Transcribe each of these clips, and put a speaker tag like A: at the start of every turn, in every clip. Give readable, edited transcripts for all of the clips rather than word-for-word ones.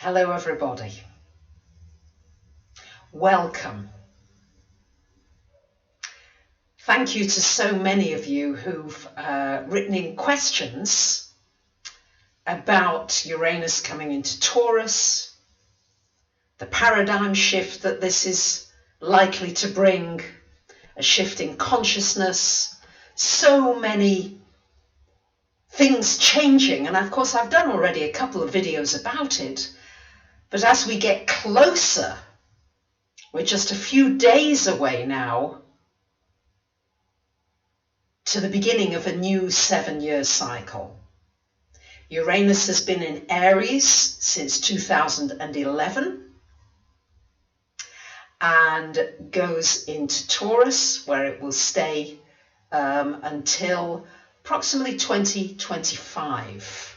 A: Hello everybody. Welcome. Thank you to so many of you who've written in questions about Uranus coming into Taurus, the paradigm shift that this is likely to bring, a shift in consciousness, so many things changing. And of course, I've done already a couple of videos about it. But as we get closer, we're just a few days away now to the beginning of a new 7-year cycle. Uranus has been in Aries since 2011 and goes into Taurus, where it will stay until approximately 2025.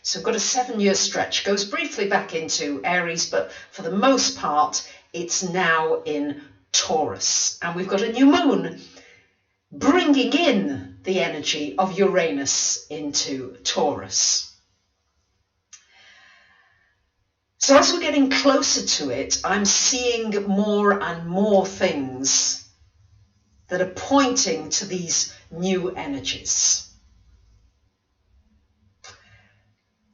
A: So we've got a 7-year stretch, goes briefly back into Aries, but for the most part, it's now in Taurus. And we've got a new moon bringing in the energy of Uranus into Taurus. So as we're getting closer to it, I'm seeing more and more things that are pointing to these new energies.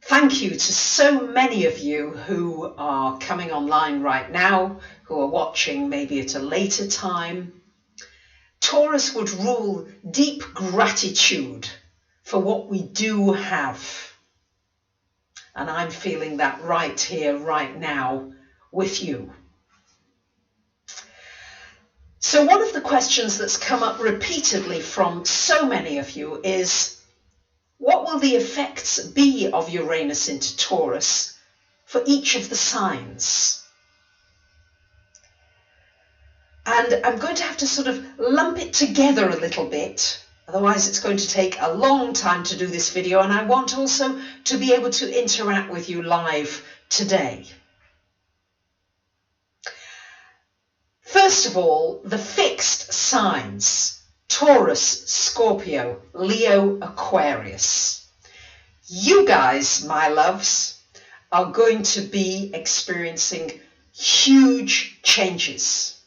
A: Thank you to so many of you who are coming online right now, who are watching maybe at a later time. Taurus would rule deep gratitude for what we do have. And I'm feeling that right here, right now, with you. So one of the questions that's come up repeatedly from so many of you is, what will the effects be of Uranus into Taurus for each of the signs? And I'm going to have to sort of lump it together a little bit. Otherwise, it's going to take a long time to do this video. And I want also to be able to interact with you live today. First of all, the fixed signs. Taurus, Scorpio, Leo, Aquarius. You guys, my loves, are going to be experiencing huge changes.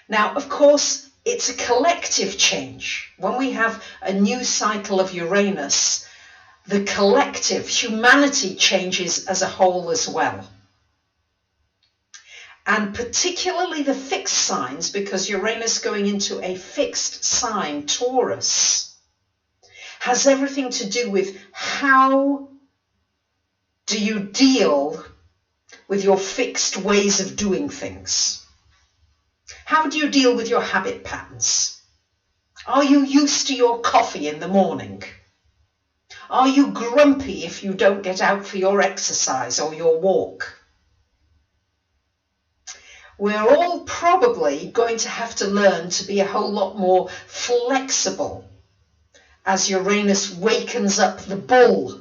A: Now, of course, it's a collective change. When we have a new cycle of Uranus, the collective, humanity changes as a whole as well. And particularly the fixed signs, because Uranus going into a fixed sign, Taurus, has everything to do with how do you deal with your fixed ways of doing things? How do you deal with your habit patterns? Are you used to your coffee in the morning? Are you grumpy if you don't get out for your exercise or your walk? We're all probably going to have to learn to be a whole lot more flexible as Uranus wakens up the bull.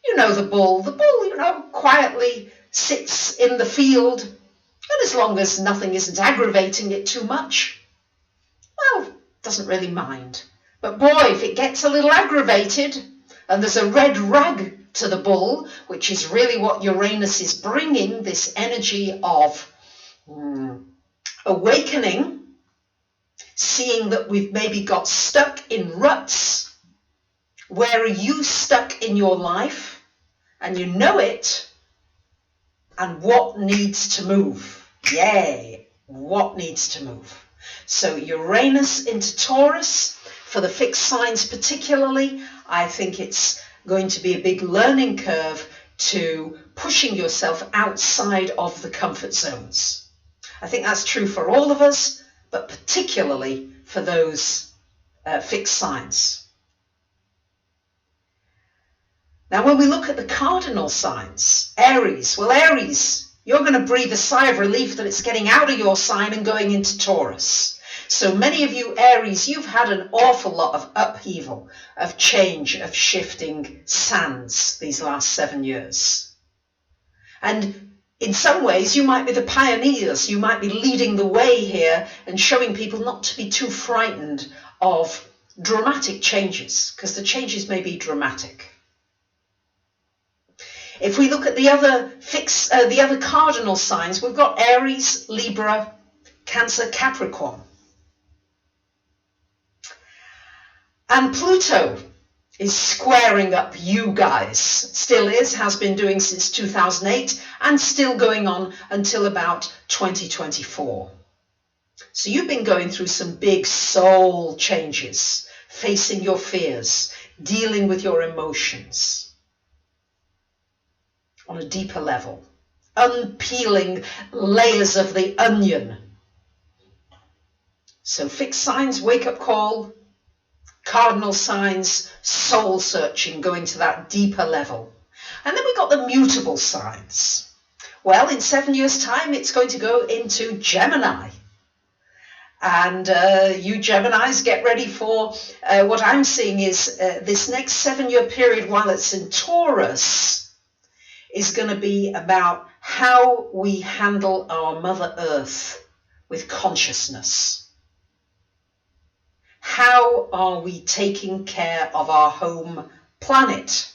A: You know the bull. The bull, quietly sits in the field, and as long as nothing isn't aggravating it too much, well, doesn't really mind. But boy, if it gets a little aggravated, and there's a red rag to the bull, which is really what Uranus is bringing, this energy of awakening, seeing that we've maybe got stuck in ruts. Where are you stuck in your life? And you know it. And what needs to move? Yay! What needs to move? So Uranus into Taurus, for the fixed signs particularly, I think it's going to be a big learning curve to pushing yourself outside of the comfort zones. I think that's true for all of us, but particularly for those fixed signs. Now, when we look at the cardinal signs, Aries, well, Aries, you're going to breathe a sigh of relief that it's getting out of your sign and going into Taurus. So many of you Aries, you've had an awful lot of upheaval, of change, of shifting sands these last 7 years. And in some ways, you might be the pioneers. You might be leading the way here and showing people not to be too frightened of dramatic changes, because the changes may be dramatic. If we look at the other cardinal signs, we've got Aries, Libra, Cancer, Capricorn. And Pluto is squaring up you guys. Still is, has been doing since 2008, and still going on until about 2024. So you've been going through some big soul changes, facing your fears, dealing with your emotions on a deeper level, unpeeling layers of the onion. So fixed signs, wake-up call. Cardinal signs, soul searching, going to that deeper level. And then we've got the mutable signs. Well, in 7 years' time, it's going to go into Gemini. And you Geminis, get ready for what I'm seeing is this next 7-year period, while it's in Taurus, is going to be about how we handle our Mother Earth with consciousness. How are we taking care of our home planet?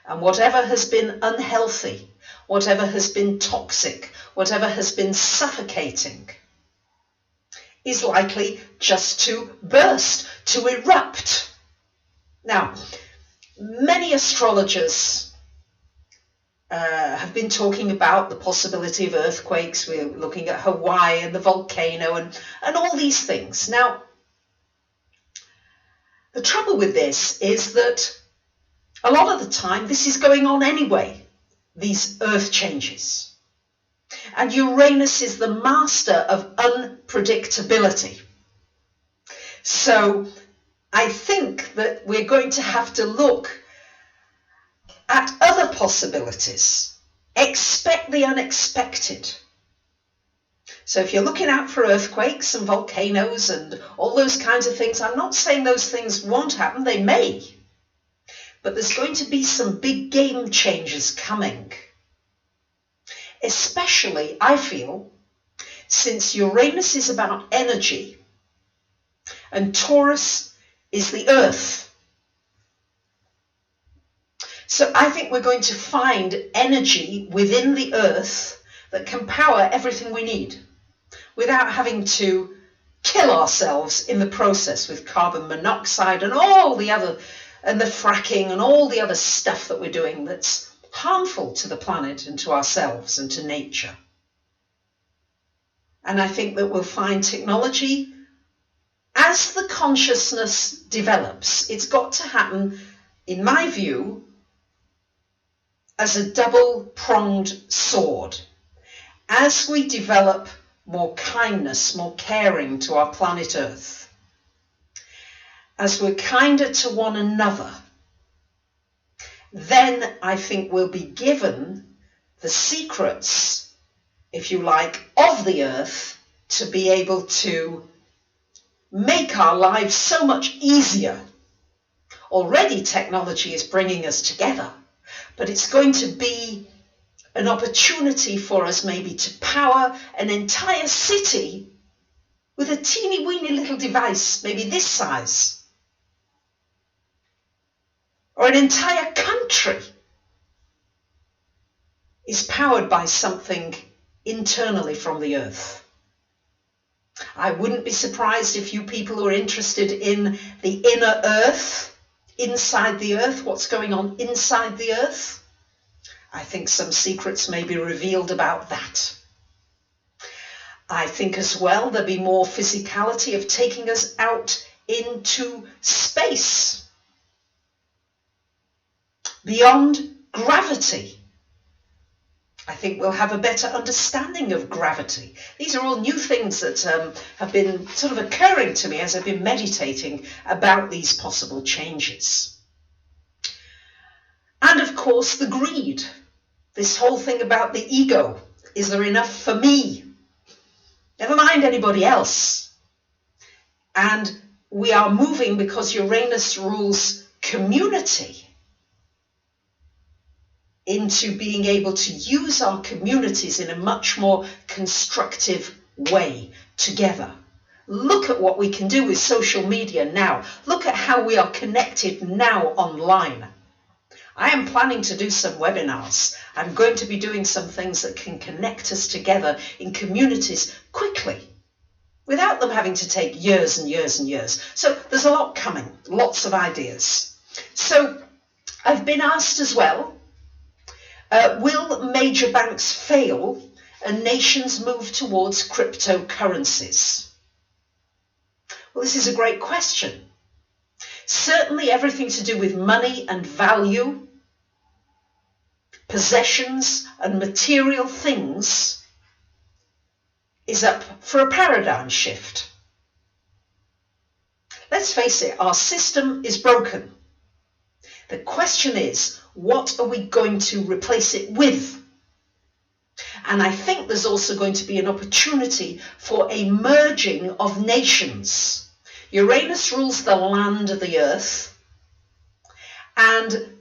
A: And whatever has been unhealthy, whatever has been toxic, whatever has been suffocating, is likely just to burst, to erupt. Now, many astrologers have been talking about the possibility of earthquakes. We're looking at Hawaii and the volcano and all these things. Now, the trouble with this is that a lot of the time this is going on anyway, these earth changes. And Uranus is the master of unpredictability. So I think that we're going to have to look at other possibilities. Expect the unexpected. So if you're looking out for earthquakes and volcanoes and all those kinds of things, I'm not saying those things won't happen, they may. But there's going to be some big game changers coming. Especially, I feel, since Uranus is about energy and Taurus is the earth. So I think we're going to find energy within the earth that can power everything we need, without having to kill ourselves in the process with carbon monoxide and all the other, and the fracking and all the other stuff that we're doing that's harmful to the planet and to ourselves and to nature. And I think that we'll find technology, as the consciousness develops, it's got to happen, in my view, as a double-pronged sword. As we develop more kindness, more caring to our planet Earth, as we're kinder to one another, then I think we'll be given the secrets, if you like, of the Earth to be able to make our lives so much easier. Already technology is bringing us together, but it's going to be an opportunity for us maybe to power an entire city with a teeny weeny little device, maybe this size, or an entire country is powered by something internally from the earth. I wouldn't be surprised if you people who are interested in the inner earth, inside the earth, what's going on inside the earth, I think some secrets may be revealed about that. I think as well there'll be more physicality of taking us out into space, beyond gravity. I think we'll have a better understanding of gravity. These are all new things that have been sort of occurring to me as I've been meditating about these possible changes. And of course, the greed. This whole thing about the ego. Is there enough for me? Never mind anybody else. And we are moving, because Uranus rules community, into being able to use our communities in a much more constructive way together. Look at what we can do with social media now. Look at how we are connected now online. I am planning to do some webinars. I'm going to be doing some things that can connect us together in communities quickly, without them having to take years and years and years. So there's a lot coming, lots of ideas. So I've been asked as well, will major banks fail and nations move towards cryptocurrencies? Well, this is a great question. Certainly everything to do with money and value, possessions and material things is up for a paradigm shift. Let's face it, our system is broken. The question is, what are we going to replace it with? And I think there's also going to be an opportunity for a merging of nations. Uranus rules the land of the earth, and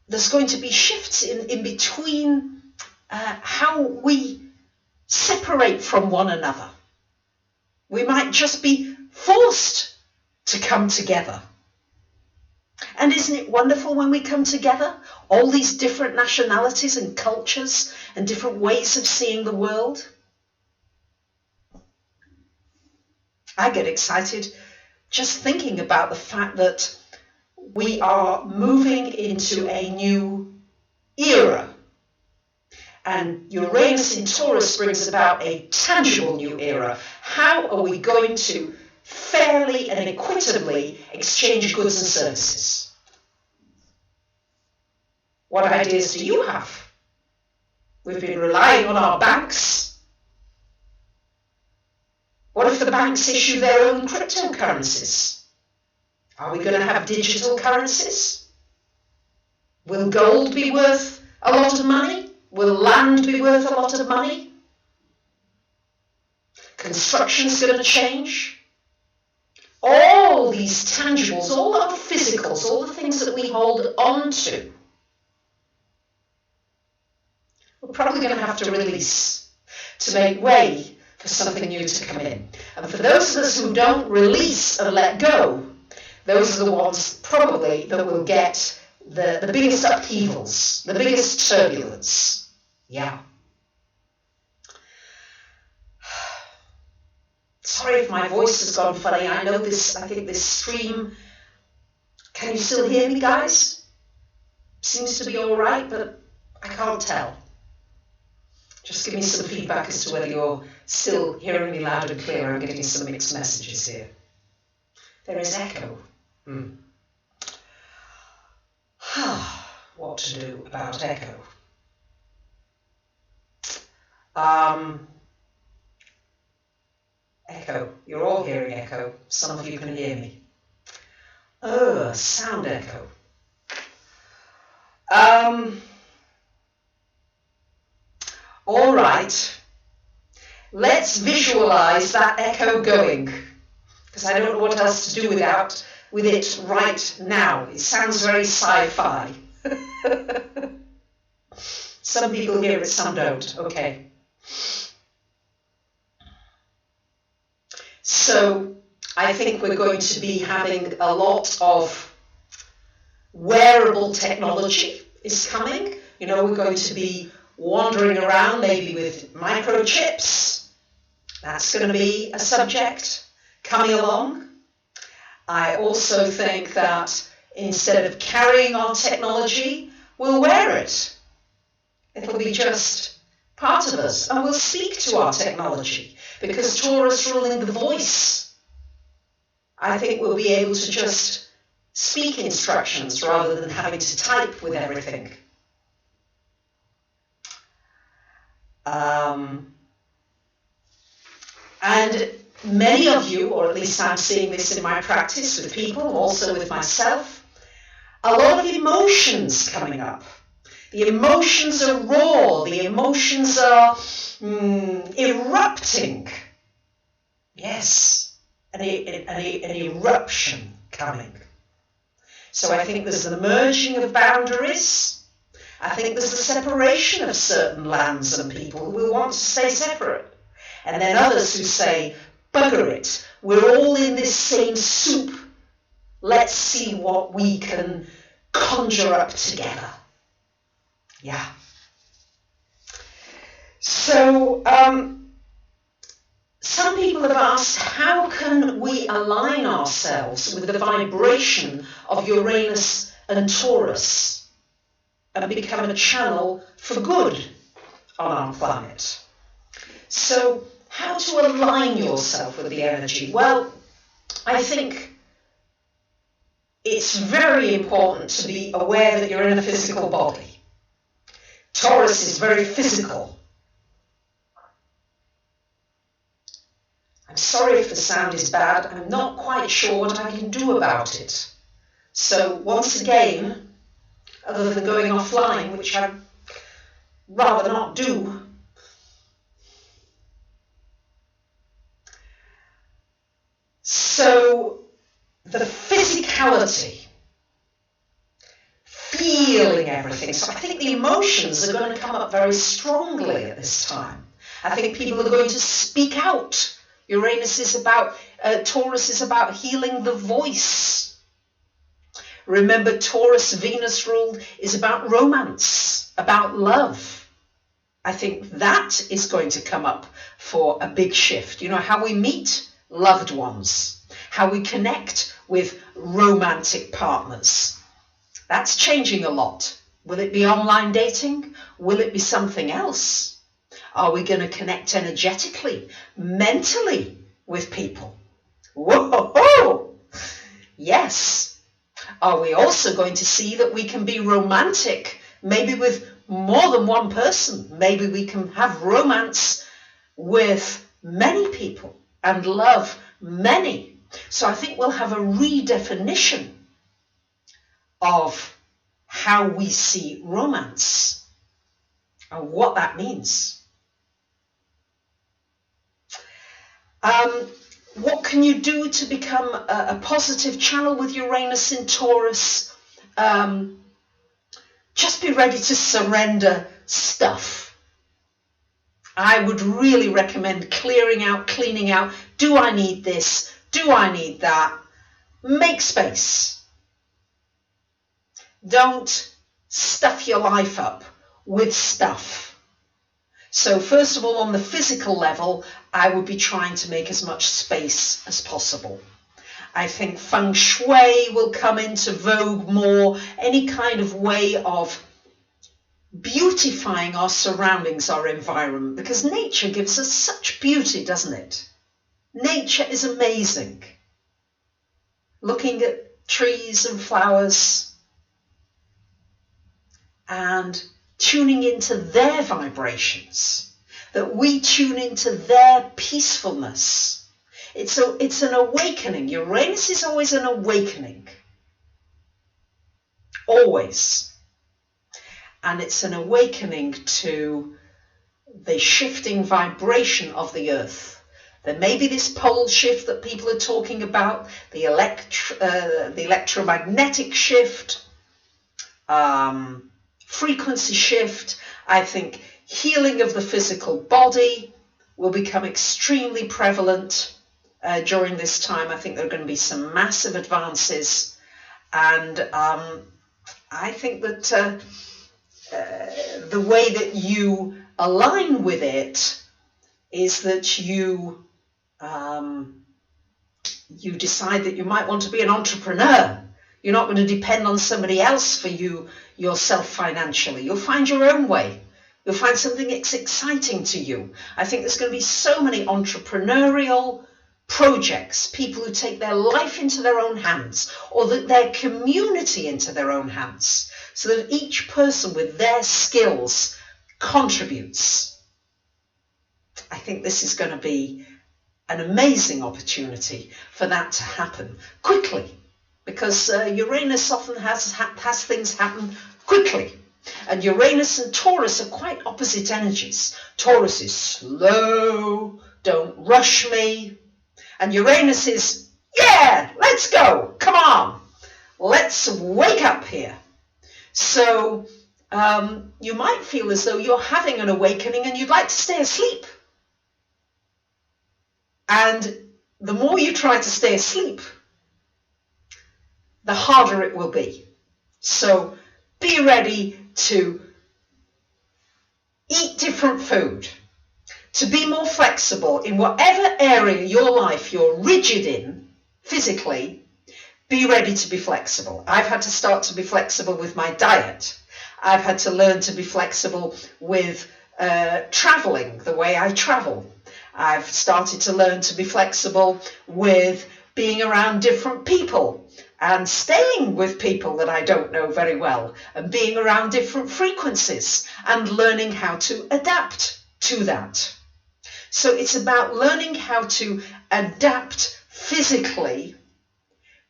A: there's going to be shifts in between how we separate from one another. We might just be forced to come together. And isn't it wonderful when we come together? All these different nationalities and cultures and different ways of seeing the world. I get excited just thinking about the fact that we are moving into a new era. And Uranus in Taurus brings about a tangible new era. How are we going to fairly and equitably exchange goods and services? What ideas do you have? We've been relying on our banks. What if the banks issue their own cryptocurrencies? Are we going to have digital currencies? Will gold be worth a lot of money? Will land be worth a lot of money? Construction's going to change. All these tangibles, all our physicals, all the things that we hold on to, we're probably going to have to release to make way for something new to come in. And for those of us who don't release and let go, those are the ones probably that will get the biggest upheavals, the biggest turbulence. Yeah. Sorry if my voice has gone funny. I know this, I think this stream, can you still hear me, guys? Seems to be all right, but I can't tell. Just give me some feedback as to whether you're still hearing me loud and clear. I'm getting some mixed messages here. There is echo. What to do about echo? Echo. You're all hearing echo. Some of you can hear me. Sound echo. All right. Let's visualize that echo going, because I don't know what else to do with it right now. It sounds very sci-fi. Some people hear it, some don't. Okay. So I think we're going to be having a lot of wearable technology is coming. You know, we're going to be wandering around maybe with microchips. That's going to be a subject coming along. I also think that instead of carrying our technology, we'll wear it. It'll be just part of us, and we'll speak to our technology, because Taurus ruling the voice. I think we'll be able to just speak instructions rather than having to type with everything. And many of you, or at least I'm seeing this in my practice with people, also with myself, a lot of emotions coming up. The emotions are raw, the emotions are erupting. Yes, an eruption coming. So I think there's the merging of boundaries. I think there's the separation of certain lands and people who will want to stay separate. And then others who say, bugger it, we're all in this same soup. Let's see what we can conjure up together. Yeah. So, some people have asked, how can we align ourselves with the vibration of Uranus and Taurus and become a channel for good on our planet? So, how to align yourself with the energy? Well, I think it's very important to be aware that you're in a physical body. Taurus is very physical. I'm sorry if the sound is bad. I'm not quite sure what I can do about it. So once again, other than going offline, which I'd rather not do, so the physicality, feeling everything. So I think the emotions are going to come up very strongly at this time. I think people are going to speak out. Uranus is about, Taurus is about healing the voice. Remember, Taurus, Venus ruled, is about romance, about love. I think that is going to come up for a big shift. You know, how we meet loved ones, how we connect with romantic partners. That's changing a lot. Will it be online dating? Will it be something else? Are we going to connect energetically, mentally with people? Whoa! Yes. Are we also going to see that we can be romantic, maybe with more than one person? Maybe we can have romance with many people and love many. So I think we'll have a redefinition of how we see romance and what that means. What can you do to become a positive channel with Uranus in Taurus? Just be ready to surrender stuff. I would really recommend clearing out, cleaning out. Do I need this? Do I need that? Make space. Don't stuff your life up with stuff. So first of all, on the physical level, I would be trying to make as much space as possible. I think feng shui will come into vogue more, any kind of way of beautifying our surroundings, our environment, because nature gives us such beauty, doesn't it? Nature is amazing. Looking at trees and flowers and tuning into their vibrations, that we tune into their peacefulness. It's an awakening. Uranus is always an awakening. Always. And it's an awakening to the shifting vibration of the earth. There may be this pole shift that people are talking about, the electromagnetic shift, frequency shift. I think healing of the physical body will become extremely prevalent during this time. I think there are going to be some massive advances, and I think that the way that you align with it is that you decide that you might want to be an entrepreneur. You're not going to depend on somebody else for yourself financially. You'll find your own way. You'll find something that's exciting to you. I think there's going to be so many entrepreneurial projects, people who take their life into their own hands, or their community into their own hands, so that each person with their skills contributes. I think this is going to be an amazing opportunity for that to happen quickly, because Uranus often has things happen quickly. And Uranus and Taurus are quite opposite energies. Taurus is slow, don't rush me. And Uranus is, yeah, let's go, come on, let's wake up here. So you might feel as though you're having an awakening and you'd like to stay asleep. And the more you try to stay asleep, the harder it will be. So be ready to eat different food, to be more flexible in whatever area of your life you're rigid in physically. Be ready to be flexible. I've had to start to be flexible with my diet. I've had to learn to be flexible with traveling, the way I travel. I've started to learn to be flexible with being around different people and staying with people that I don't know very well, and being around different frequencies and learning how to adapt to that. So it's about learning how to adapt physically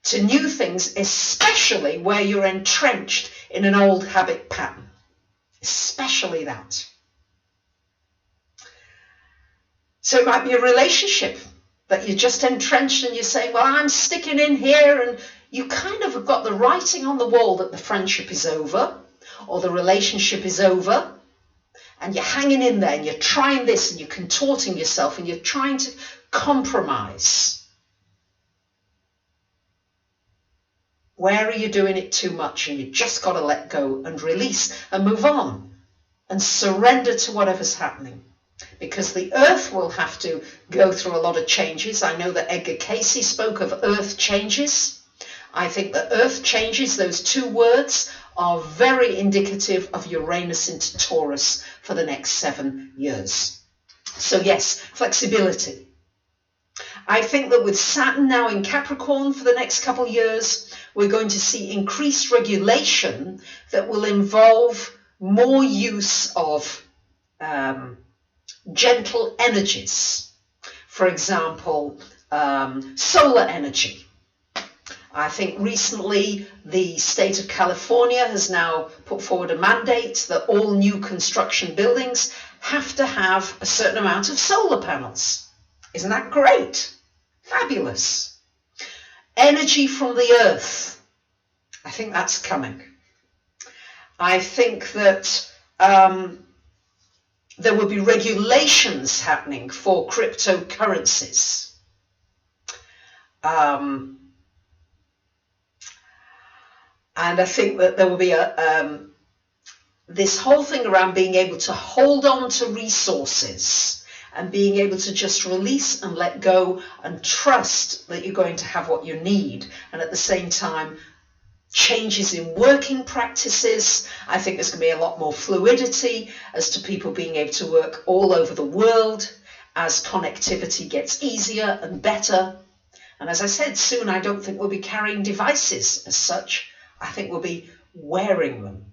A: to new things, especially where you're entrenched in an old habit pattern, especially that. So it might be a relationship that you're just entrenched and you're saying, well, I'm sticking in here, and you kind of have got the writing on the wall that the friendship is over or the relationship is over, and you're hanging in there and you're trying this and you're contorting yourself and you're trying to compromise. Where are you doing it too much and you just got to let go and release and move on and surrender to whatever's happening? Because the earth will have to go through a lot of changes. I know that Edgar Cayce spoke of earth changes. I think that earth changes, those two words, are very indicative of Uranus into Taurus for the next 7 years. So yes, flexibility. I think that with Saturn now in Capricorn for the next couple of years, we're going to see increased regulation that will involve more use of gentle energies. For example, solar energy. I think recently the state of California has now put forward a mandate that all new construction buildings have to have a certain amount of solar panels. Isn't that great? Fabulous. Energy from the earth. I think that's coming. I think that there will be regulations happening for cryptocurrencies. And I think that there will be this whole thing around being able to hold on to resources and being able to just release and let go and trust that you're going to have what you need. And at the same time, changes in working practices. I think there's going to be a lot more fluidity as to people being able to work all over the world as connectivity gets easier and better. And as I said, soon I don't think we'll be carrying devices as such. I think we'll be wearing them.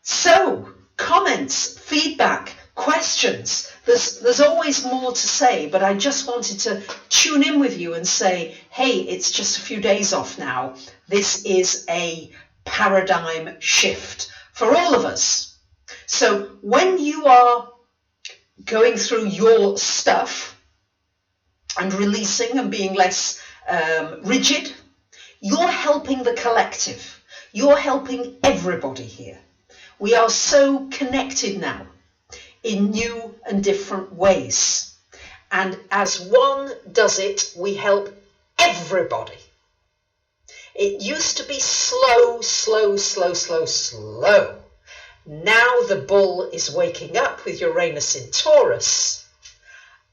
A: So, comments, feedback, questions. There's always more to say, but I just wanted to tune in with you and say, hey, it's just a few days off now. This is a paradigm shift for all of us. So when you are going through your stuff and releasing and being less rigid, you're helping the collective. You're helping everybody here. We are so connected now in new and different ways. And as one does it, we help everybody. It used to be slow, slow, slow, slow, slow. Now the bull is waking up with Uranus in Taurus.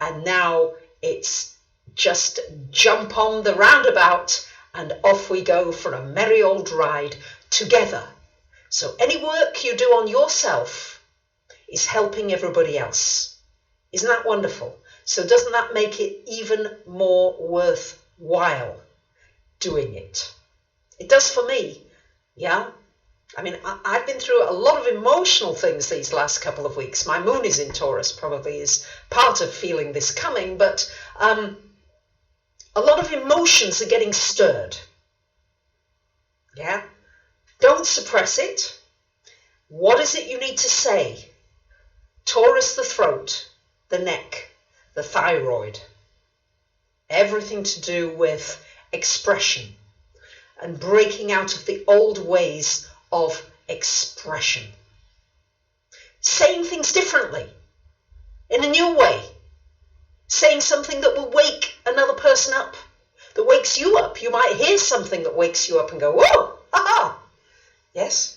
A: And now it's just jump on the roundabout and off we go for a merry old ride together. So any work you do on yourself is helping everybody else. Isn't that wonderful? So doesn't that make it even more worthwhile doing it? It does for me, yeah? I mean, I've been through a lot of emotional things these last couple of weeks. My moon is in Taurus, probably is part of feeling this coming, but a lot of emotions are getting stirred. Yeah? Don't suppress it. What is it you need to say? Taurus, the throat, the neck, the thyroid. Everything to do with expression and breaking out of the old ways of expression. Saying things differently, in a new way. Saying something that will wake another person up, that wakes you up. You might hear something that wakes you up and go, whoa, Aha! Yes.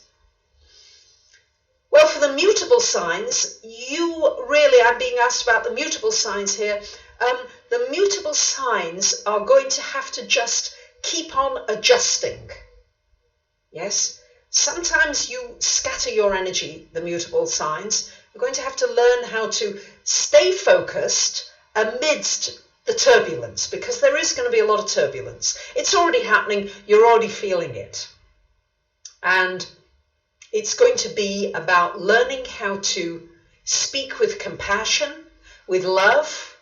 A: Well, for the mutable signs, I'm being asked about the mutable signs here. The mutable signs are going to have to just keep on adjusting. Yes. Sometimes you scatter your energy, the mutable signs. You're going to have to learn how to stay focused amidst the turbulence, because there is going to be a lot of turbulence. It's already happening. You're already feeling it. And it's going to be about learning how to speak with compassion, with love,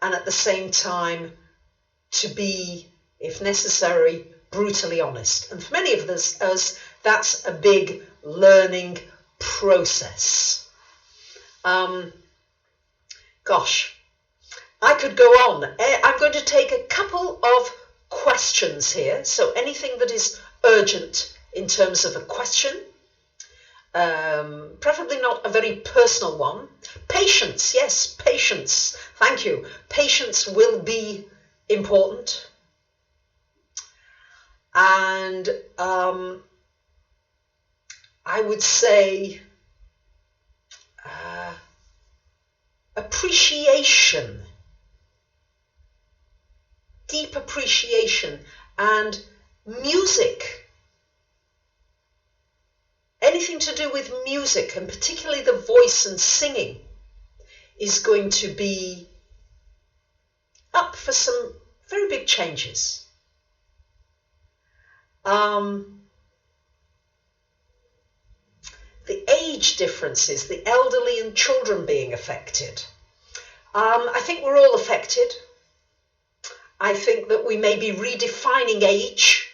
A: and at the same time to be, if necessary, brutally honest. And for many of us, that's a big learning process. Gosh, I could go on. I'm going to take a couple of questions here. So anything that is urgent in terms of a question, preferably not a very personal one. Patience, yes, patience. Thank you. Patience will be important. And I would say appreciation, deep appreciation, and music. Anything to do with music, and particularly the voice and singing, is going to be up for some very big changes. The age differences, the elderly and children being affected. I think we're all affected. I think that we may be redefining age.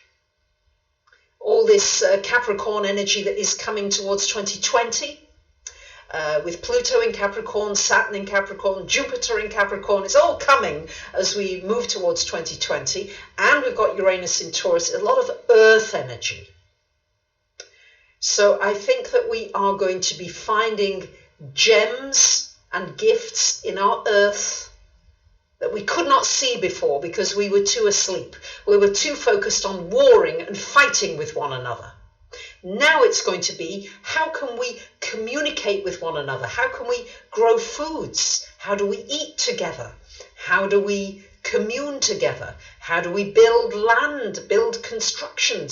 A: All this Capricorn energy that is coming towards 2020, with Pluto in Capricorn, Saturn in Capricorn, Jupiter in Capricorn, it's all coming as we move towards 2020. And we've got Uranus in Taurus, a lot of earth energy. So I think that we are going to be finding gems and gifts in our earth that we could not see before because we were too asleep. We were too focused on warring and fighting with one another. Now it's going to be, how can we communicate with one another? How can we grow foods? How do we eat together? How do we commune together? How do we build land, build construction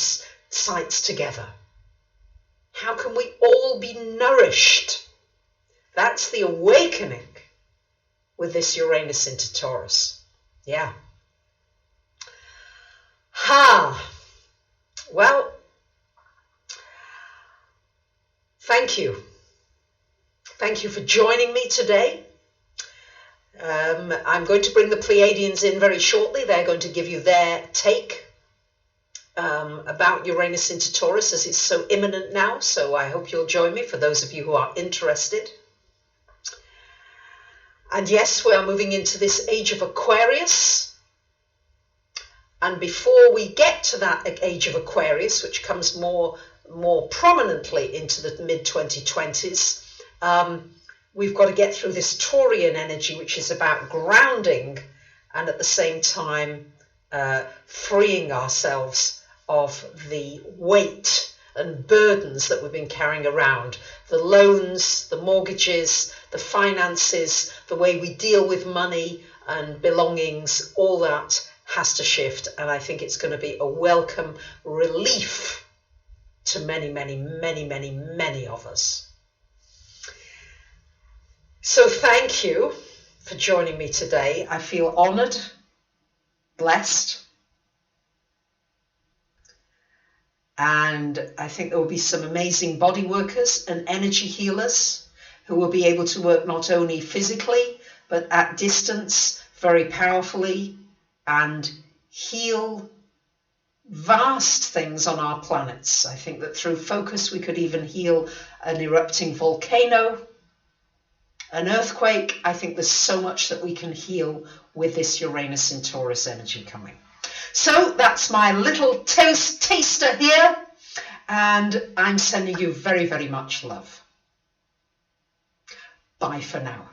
A: sites together? How can we all be nourished? That's the awakening with this Uranus into Taurus. Yeah. Well, thank you. Thank you for joining me today. I'm going to bring the Pleiadians in very shortly. They're going to give you their take about Uranus into Taurus, as it's so imminent now. So I hope you'll join me, for those of you who are interested. And yes, we are moving into this age of Aquarius. And before we get to that age of Aquarius, which comes more prominently into the mid-2020s, we've got to get through this Taurian energy, which is about grounding and at the same time freeing ourselves of the weight and burdens that we've been carrying around. The loans, the mortgages, the finances, the way we deal with money and belongings, all that has to shift. And I think it's going to be a welcome relief to many, many, many, many, many of us. So thank you for joining me today. I feel honored, blessed. And I think there will be some amazing body workers and energy healers who will be able to work not only physically, but at distance very powerfully and heal vast things on our planets. I think that through focus, we could even heal an erupting volcano, an earthquake. I think there's so much that we can heal with this Uranus in Taurus energy coming. So that's my little taster here, and I'm sending you very, very much love. Bye for now.